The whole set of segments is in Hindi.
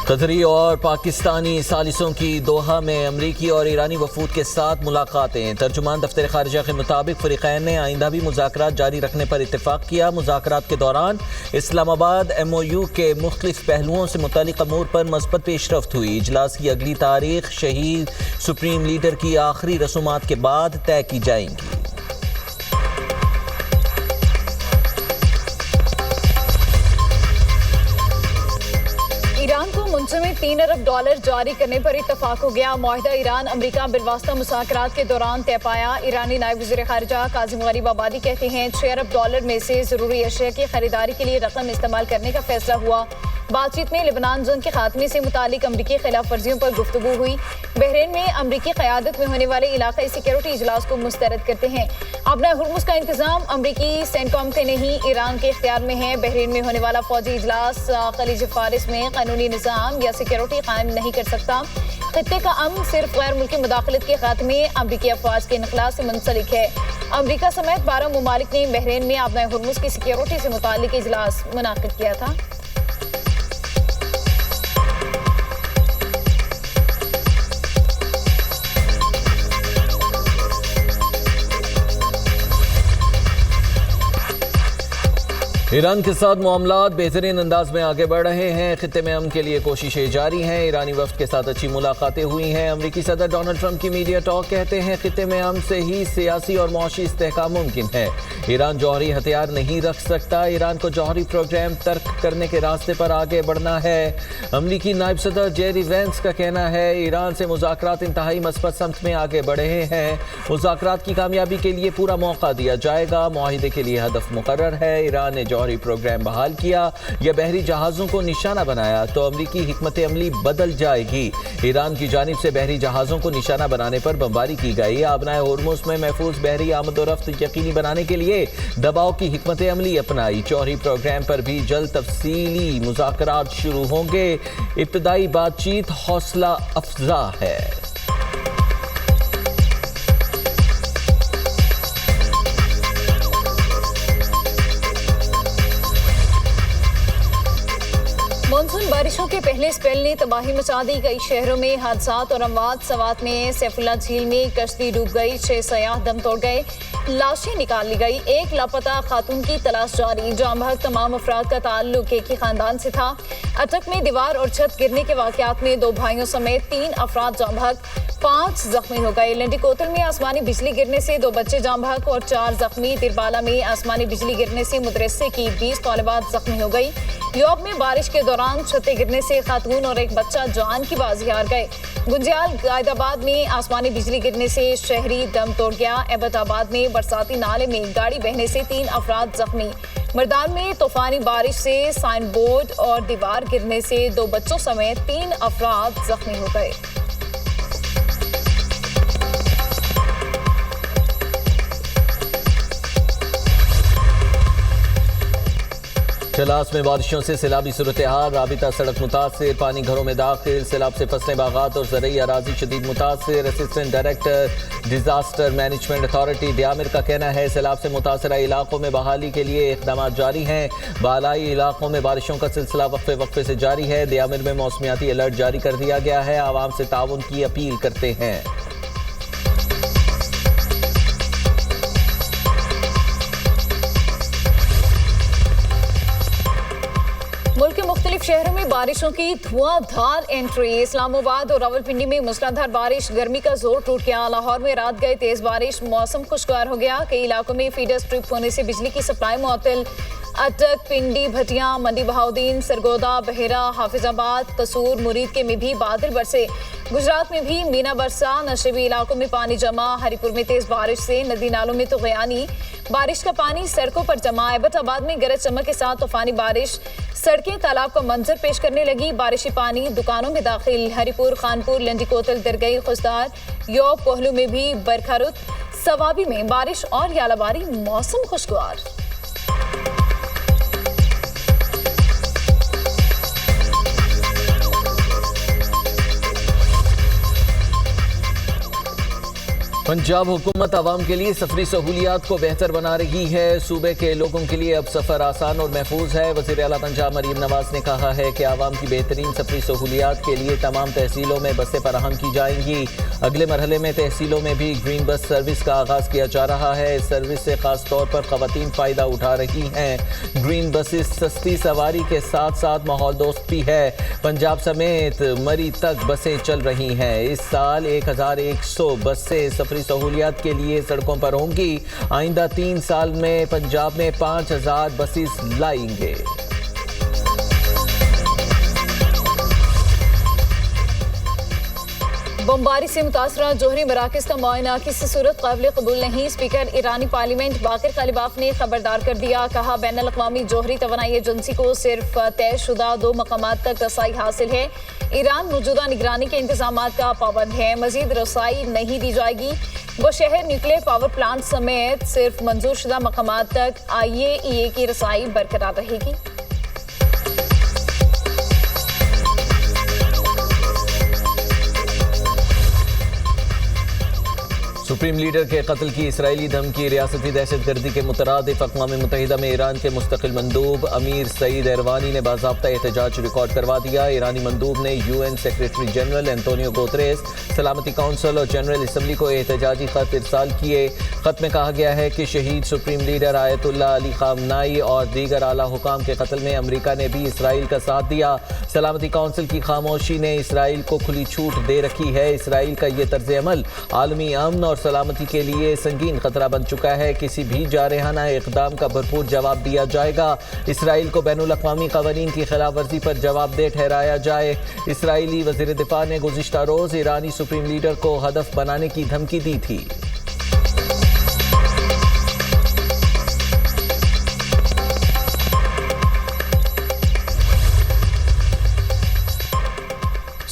कतरी और पाकिस्तानी सालिसों की दोहा में अमरीकी और ईरानी वफूद के साथ मुलाकातें। तर्जुमान दफ्तर खारिजा के मुताबिक फ़रीक़ैन ने आइंदा भी मुज़ाकरात जारी रखने पर इत्तेफाक किया। मुज़ाकरात के दौरान इस्लामाबाद MOU के मुख्तलिफ पहलुओं से मुतालिक अमूर पर मस्बत पेशरफ्त हुई। इजलास की अगली तारीख शहीद सुप्रीम लीडर की आखिरी रसूमात के बाद तय की जाएंगी। ईरान को मुंतज़िम $3 अरब जारी करने पर इत्तफाक हो गया। मुआहिदा ईरान अमरीका बिलवास्ता मुज़ाकरात के दौरान तय पाया। ईरानी नायब वज़ीर ख़ारिजा काज़िम गरीब आबादी कहते हैं $6 अरब में से ज़रूरी अशिया की खरीदारी के लिए रकम इस्तेमाल करने का फैसला हुआ। बातचीत में लेबनान जंग के खात्मे से मुतालिक अमरीकी खिलाफ वर्जियों पर गुफ्तगू हुई। बहरीन में अमरीकी क़यादत में होने वाले इलाक़ाई सिक्योरिटी इजलास को मुस्तरद करते हैं। अपना हुर्मुज का इंतजाम अमरीकी सेंटकॉम के नहीं ईरान के इख्तियार में है। बहरीन में होने वाला फौजी इजलास खलीज फारिस में कानूनी निज़ाम या सिक्योरिटी कायम नहीं कर सकता। खित्ते का अमन सिर्फ गैर मुल्की मुदाखलत के खात्मे अमरीकी अफवाज के इनखला से मुंसलिक है। अमरीका समेत 12 ममालिक ने बहरीन में अपना हुर्मुज की सिक्योरिटी से मुतालिक इजलास मुनाकिद किया था। ईरान के साथ मामलात बेहतरीन अंदाज में आगे बढ़ रहे हैं। खित्ते में अमन के लिए कोशिशें जारी हैं। ईरानी वफ्द के साथ अच्छी मुलाकातें हुई हैं। अमरीकी सदर डोनाल्ड ट्रंप की मीडिया टॉक कहते हैं खित्ते में अमन से ही सियासी और मौशी इस्तेहकाम मुमकिन है। ईरान जौहरी हथियार नहीं रख सकता। ईरान को जौहरी प्रोग्राम तर्क करने के रास्ते पर आगे बढ़ना है। अमरीकी नायब सदर जेरी वेंस का कहना है ईरान से मुज़ाकरात इंतहाई मस्बत समत में आगे बढ़े हैं। मुज़ाकरात की कामयाबी के लिए पूरा मौका दिया जाएगा। मुआहिदे के लिए हदफ मुकर्रर है। ईरान ने जौहरी प्रोग्राम बहाल किया या बहरी जहाज़ों को निशाना बनाया तो अमरीकी हिकमत अमली बदल जाएगी। ईरान की जानिब से बहरी जहाज़ों को निशाना बनाने पर बमबारी की गई। आबनाए होर्मुज में महफूज बहरी आमद-ओ-रफ्त यकीनी बनाने के लिए दबाव की हिकमत अमली अपनाई। जौहरी प्रोग्राम पर भी जल्द तफसीली मुज़ाकरात शुरू होंगे। इब्तदाई बातचीत हौसला अफजा है। मानसून बारिशों के पहले स्पेल ने तबाही मचा दी। कई शहरों में हादसात और अमवात। सवात में सैफुल्ला झील में कश्ती डूब गई। 6 सयाह दम तोड़ गए। लाशें निकाल ली गई। एक लापता खातून की तलाश जारी। जाम बहक तमाम अफराद का ताल्लुक एक ही खानदान से था। अटक में दीवार और छत गिरने के वाकयात में 2 भाइयों समेत 3 अफराद जाम बहक, 5 जख्मी हो गए। लंडी कोतल में आसमानी बिजली गिरने से 2 बच्चे जाम बहक और 4 जख्मी। तिरबाला में आसमानी बिजली गिरने से मदरसे की 20 तालिबात जख्मी हो गई। यूरोप में बारिश के दौरान छतें गिरने से खातून और एक बच्चा जान की बाजी हार गए। गुंजियाल गायदाबाद में आसमानी बिजली गिरने से शहरी दम तोड़ गया। एबटाबाद में बरसाती नाले में गाड़ी बहने से 3 अफराद जख्मी। मर्दान में तूफानी बारिश से साइन बोर्ड और दीवार गिरने से 2 बच्चों समेत 3 अफराद जख्मी हो गए। चलास में बारिशों से सैलाबी सूरत हाल। राबिता सड़क मुतासिर। पानी घरों में दाखिल। सैलाब से फसलें, बागात और ज़रई अराजी शदीद मुतासिर। Assistant director disaster management authority Diamer का कहना है सैलाब से मुतासरा इलाकों में बहाली के लिए इक़दाम जारी हैं। बालाई इलाकों में बारिशों का सिलसिला वक्फे वक्फे से जारी है। दियामिर में मौसमियाती अलर्ट जारी कर दिया गया है। आवाम से ताउन की अपील करते हैं। मुल्क के मुख्तलिफ शहरों में बारिशों की धुआंधार एंट्री। इस्लामाबाद और रावलपिंडी में मूसलाधार बारिश। गर्मी का जोर टूट गया। लाहौर में रात गए तेज बारिश। मौसम खुशगवार हो गया। कई इलाकों में फीडर स्ट्रिप होने से बिजली की सप्लाई मुअत्तल। अटक, पिंडी, भटिया, मंडी बहाउद्दीन, सरगोदा, बहेरा, हाफिजाबाद, कसूर, मुरीद के में भी बादल बरसे। गुजरात में भी मीना बरसा। नशेबी इलाकों में पानी जमा। हरिपुर में तेज बारिश से नदी नालों में तो गयानी। बारिश का पानी सड़कों पर जमा। एबटाबाद में गरज चमक के साथ तूफानी बारिश। सड़कें तालाब का मंजर पेश करने लगी। बारिशी पानी दुकानों में दाखिल। हरिपुर, खानपुर, लंडी कोतल, दरगई, खुशदार, योब, कोहलू में भी बरखरुत। सवाबी में बारिश और यालाबारी। मौसम खुशगवार। पंजाब हुकूमत आवाम के लिए सफरी सहूलियात को बेहतर बना रही है। सूबे के लोगों के लिए अब सफ़र आसान और महफूज है। वज़ीर आला पंजाब मरीम नवाज ने कहा है कि आवाम की बेहतरीन सफरी सहूलियात के लिए तमाम तहसीलों में बसें फराहम की जाएंगी। अगले मरहले में तहसीलों में भी ग्रीन बस सर्विस का आगाज़ किया जा रहा है। इस सर्विस से खास तौर पर ख़वातीन फ़ायदा उठा रही हैं। ग्रीन बसेस सस्ती सवारी के साथ साथ माहौल दोस्त भी है। पंजाब समेत मरी तक बसें चल रही हैं। इस साल 1100 बसें सफरी सहूलियात के लिए सड़कों पर होंगी। आइंदा 3 साल में पंजाब में 5000 बसेस लाएंगे। बमबारी से मुतासरा जोहरी मराकज़ का मुआयना किसी सूरत काबिल कबूल नहीं। स्पीकर ईरानी पार्लियामेंट बाकिर कालिबाफ ने खबरदार कर दिया। कहा बैनुल अक़वामी जोहरी तवानाई एजेंसी को सिर्फ तयशुदा 2 मकामात तक रसाई हासिल है। ईरान मौजूदा निगरानी के इंतजामात का पाबंद है। मजीद रसाई नहीं दी जाएगी। वो शहर न्यूक्लियर पावर प्लांट समेत सिर्फ मंजूर शुदा मकामात तक IAEA की रसाई बरकरार रहेगी। सुप्रीम लीडर के कत्ल की इसराइली धमकी रियासती दहशतगर्दी के मुतरादिफ अक़वाम मुत्तहिदा में ईरान के मुस्तकिल मंदूब अमीर सईद एरवानी ने बाज़ाब्ता एहतजाज रिकॉर्ड करवा दिया। ईरानी मंदूब ने UN secretary general Antonio Guterres, सलामती काउंसिल और जनरल असम्बली को एहतजाजी खत इरसाल किए। खत में कहा गया है कि शहीद सुप्रीम लीडर आयतुल्लाह अली ख़ामनाई और दीगर आला हुकाम के कत्ल में अमरीका ने भी इसराइल का साथ दिया। सलामती काउंसिल की खामोशी ने इसराइल को खुली छूट दे रखी है। इसराइल का ये तर्ज अमल आलमी अमन और सलामती के लिए संगीन खतरा बन चुका है। किसी भी जारहाना इक़दाम का भरपूर जवाब दिया जाएगा। इसराइल को बैनुल अक़वामी क़वानीन की खिलाफ वर्जी पर जवाबदेह ठहराया जाए। इसराइली वज़ीर दिफा ने गुज़िश्ता रोज़ ईरानी सुप्रीम लीडर को हदफ बनाने की धमकी दी थी।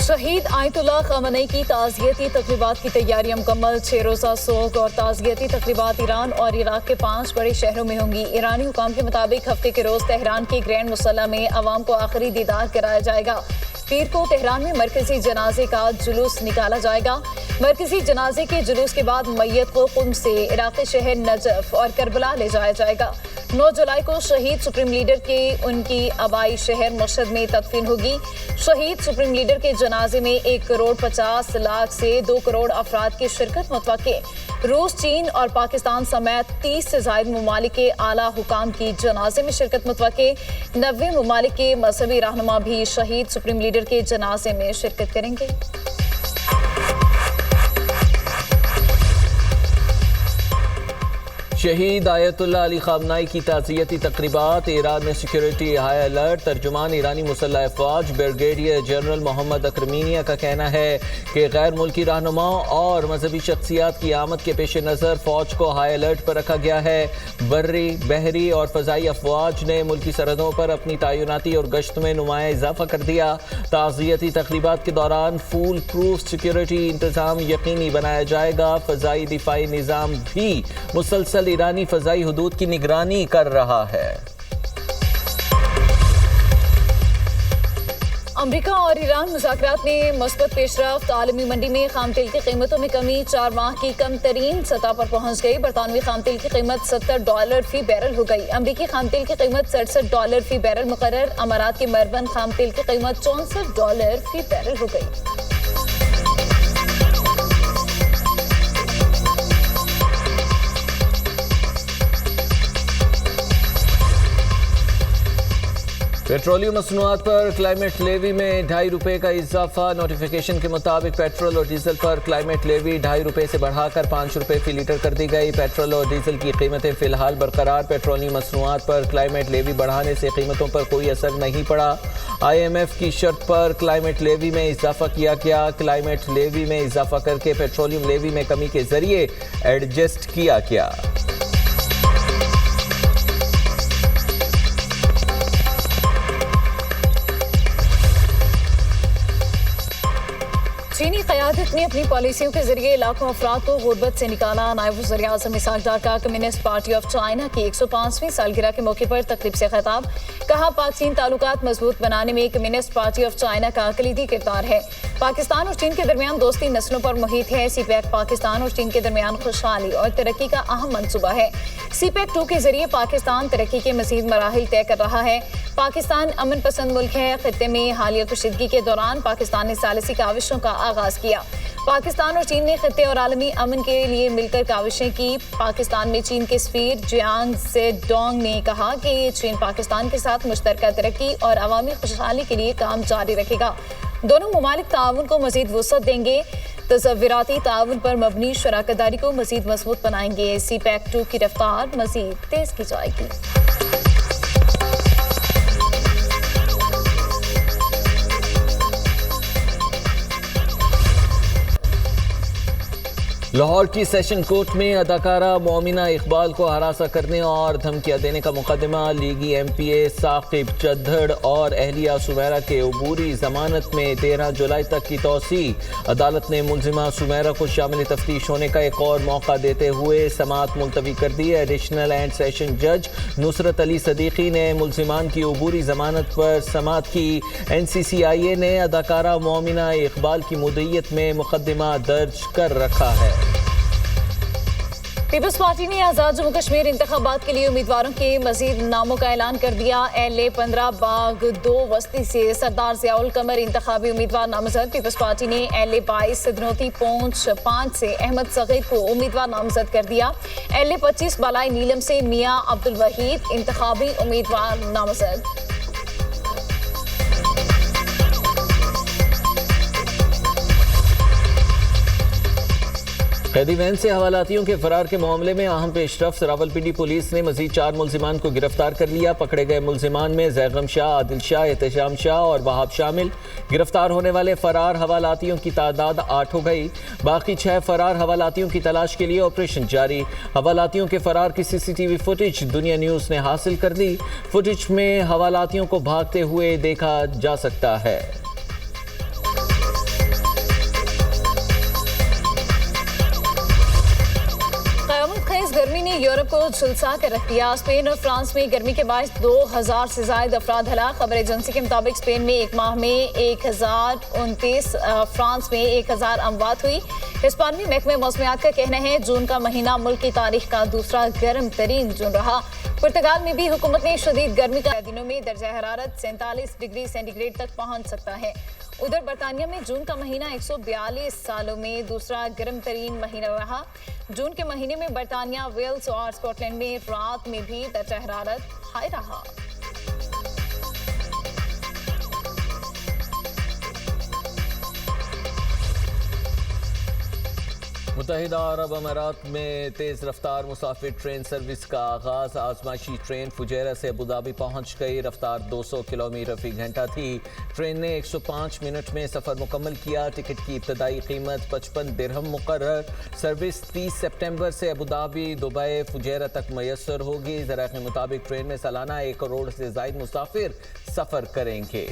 शहीद आयतुल्लाह ख़ामनेई की ताज़ियती तक़रीबात की तैयारियां मुकम्मल। 6 रोज़ा सोग और ताज़ियती तक़रीबात ईरान और इराक़ के 5 बड़े शहरों में होंगी। ईरानी हुकाम के मुताबिक हफ्ते के रोज़ तेहरान के ग्रैंड मुसल्ला में अवाम को आखिरी दीदार कराया जाएगा। पीर को तेहरान में मरकजी जनाजे का जुलूस निकाला जाएगा। मरकजी जनाजे के जुलूस के बाद मैयत को कुम से इराक़ी शहर नजफ और करबला ले जाया जाएगा। 9 जुलाई को शहीद सुप्रीम लीडर के उनकी आबाई शहर मशहद में तदफीन होगी। शहीद सुप्रीम लीडर के जनाजे में 1 करोड़ 50 लाख से 2 करोड़ अफराद की शिरकत मुतवक्के। रूस, चीन और पाकिस्तान समेत 30 से ज़ायद ममालिक के आला हुकाम की जनाजे में शिरकत मुतवक्के। 90 ममालिक के मजहबी रहनुमा भी शहीद सुप्रीम लीडर के जनाजे में शिरकत करेंगे। शहीद आयतुल्लाह अली ख़ामनाई की ताज़ियती तक़रीबात। ईरान में सिक्योरिटी हाई अलर्ट। तर्जुमान ईरानी मुसल्लह अफ़वाज ब्रिगेडियर जनरल मोहम्मद अकरमीनिया का कहना है कि गैर मुल्की रहनुमाओं और मजहबी शख्सियात की आमद के पेश नज़र फ़ौज को हाई अलर्ट पर रखा गया है। बर्री, बहरी और फ़ज़ाई अफ़वाज ने मुल्की सरहदों पर अपनी तैनाती और गश्त में नुमाया इजाफा कर दिया। ताज़ियती तक़रीबात के दौरान फूल प्रूफ सिक्योरिटी इंतज़ाम यकीनी बनाया जाएगा। फ़ज़ाई दिफाई निज़ाम भी मुसलसल ईरानी फ़ज़ाई हुदूद की निगरानी कर रहा है। अमरीका और ईरान मुज़ाकरात में मुस्बत पेशरफ्त। आलमी मंडी में खाम तेल की कीमतों में कमी 4 माह की कम तरीन सतह पर पहुंच गई। बरतानवी खाम तेल की कीमत $70 फी बैरल हो गई। अमरीकी खाम तेल की कीमत $67 फी बैरल मुकर्रर। अमारात के मरबन खाम तेल की कीमत $64 फी बैरल हो गई। पेट्रोलियम मसनूआत पर क्लाइमेट लेवी में ₹2.5 का इजाफा। नोटिफिकेशन के मुताबिक पेट्रोल और डीजल पर क्लाइमेट लेवी ₹2.5 से बढ़ाकर ₹5 फी लीटर कर दी गई। पेट्रोल और डीजल की कीमतें फिलहाल बरकरार। पेट्रोलियम मसनूआत पर क्लाइमेट लेवी बढ़ाने से कीमतों पर कोई असर नहीं पड़ा। IMF की शर्त पर क्लाइमेट लेवी में इजाफा किया गया। क्लाइमेट लेवी में इजाफा करके पेट्रोलियम लेवी में कमी के जरिए एडजस्ट किया गया। चीनी क़यादत ने ने अपनी पॉलिसियों के जरिए लाखों अफराद को गुर्बत से निकाला। नायब वज़ीर आज़म इसहाक डार का कम्युनिस्ट पार्टी ऑफ चाइना की 105वीं सालगिरह के मौके पर तकरीब से खिताब। कहा, पाक चीन ताल्लुकात मजबूत बनाने में कम्युनिस्ट पार्टी ऑफ चाइना का कलीदी किरदार है। पाकिस्तान और चीन के दरमियान दोस्ती नस्लों पर मुहित है। सीपैक पाकिस्तान और चीन के दरमियान खुशहाली और तरक्की का अहम मंसूबा है। सीपैक 2 के जरिए पाकिस्तान तरक्की के मजीद मराहिल तय कर रहा है। पाकिस्तान अमन पसंद मुल्क है। खित्ते में हालिया कशीदगी के दौरान पाकिस्तान ने सालिसी काविशों का आगाज किया। पाकिस्तान और चीन ने खित्ते और आलमी अमन के लिए मिलकर काविशें की। पाकिस्तान में चीन के सफीर जियांग जेडोंग ने कहा कि चीन पाकिस्तान के साथ मुश्तरका तरक्की और अवामी खुशहाली के लिए काम जारी रखेगा। दोनों ममालिक ताउन को मजीद वुसअत देंगे। तज़व्वुराती ताउन पर मबनी शराकतदारी को मजीद मजबूत बनाएंगे। सीपैक 2 की रफ्तार मजीद तेज की जाएगी। लाहौर की सेशन कोर्ट में अदाकारा मोमिना इकबाल को हरासा करने और धमकियां देने का मुकदमा लीगी एमपीए साकिब चद्दड़ और अहलिया सुमेरा के अबूरी जमानत में 13 जुलाई तक की तौसी। अदालत ने मुलजिमा सुमेरा को शामिल तफ्तीश होने का एक और मौका देते हुए समाअत मुलतवी कर दी। एडिशनल एंड सेशन जज नुसरत अली सदीकी ने मुलजिमान की अबूरी जमानत पर समाअत की। NCCIA ने अदाकारा मोमिना इकबाल की मुद्दईयत में मुकदमा दर्ज कर रखा है। पीपल्स पार्टी ने आज़ाद जम्मू कश्मीर इंतखाबात के लिए उम्मीदवारों के मजीद नामों का ऐलान कर दिया। LA 15 बाग 2 वस्ती से सरदार ज़ियाउल कमर इंतखाबी उम्मीदवार नामजद। पीपल्स पार्टी ने LA 22 सिद्रौती पोंछ 5 से अहमद सगीर को उम्मीदवार नामजद कर दिया। LA 25 बालाई नीलम से मियां अब्दुल वहीद इंतखाबी उम्मीदवार नामजद। कैदी वैन से हवालातियों के फरार के मामले में अहम पेशरफ्त। रावलपिंडी पुलिस ने मजीद 4 मुलजिमान को गिरफ्तार कर लिया। पकड़े गए मुलजिमान में जैगम शाह, आदिल शाह, एहतशाम शाह और वहाब शामिल। गिरफ्तार होने वाले फरार हवालातियों की तादाद 8 हो गई। बाकी 6 फरार हवालातियों की तलाश के लिए ऑपरेशन जारी। हवालातियों के फरार की CCTV फुटेज दुनिया न्यूज़ ने हासिल कर ली। फुटेज में हवालातियों को भागते हुए देखा जा सकता है। गर्मी ने यूरोप को झुलसा कर रख दिया। स्पेन और फ्रांस में गर्मी के बायस 2000 से ज्यादा अफराद हलाक। खबर एजेंसी के मुताबिक स्पेन में एक माह में 1029, फ्रांस में 1000 अमवात हुई। हिस्पानी महकमे मौसमियात का कहना है जून का महीना मुल्क की तारीख का दूसरा गर्म तरीन जून रहा। पुर्तगाल में भी हुकूमत ने शदीद गर्मी का दिनों में दर्जा हरारत 47 डिग्री सेंटीग्रेड तक पहुंच सकता है। उधर बरतानिया में जून का महीना 142 सालों में दूसरा गर्म तरीन महीना रहा। जून के महीने में बरतानिया, वेल्स और स्कॉटलैंड में रात में भी दर्जा हरारत हाई रहा। मुत्तहिदा अरब अमारात में तेज़ रफ्तार मुसाफिर ट्रेन सर्विस का आगाज़। आजमाइशी ट्रेन फुजैरा से अबूधाबी पहुंच गई। रफ्तार 200 किलोमीटर फी घंटा थी। ट्रेन ने 105 मिनट में सफ़र मुकम्मल किया। टिकट की इब्तदाई कीमत 55 दिरहम मुकर्रर। सर्विस 30 सितंबर से अबूधाबी, दुबई, फुजैरा तक मैसर होगी। ज़राए के मुताबिक ट्रेन में सालाना 1 करोड़ से ज़ायद मुसाफिर सफ़र करेंगे।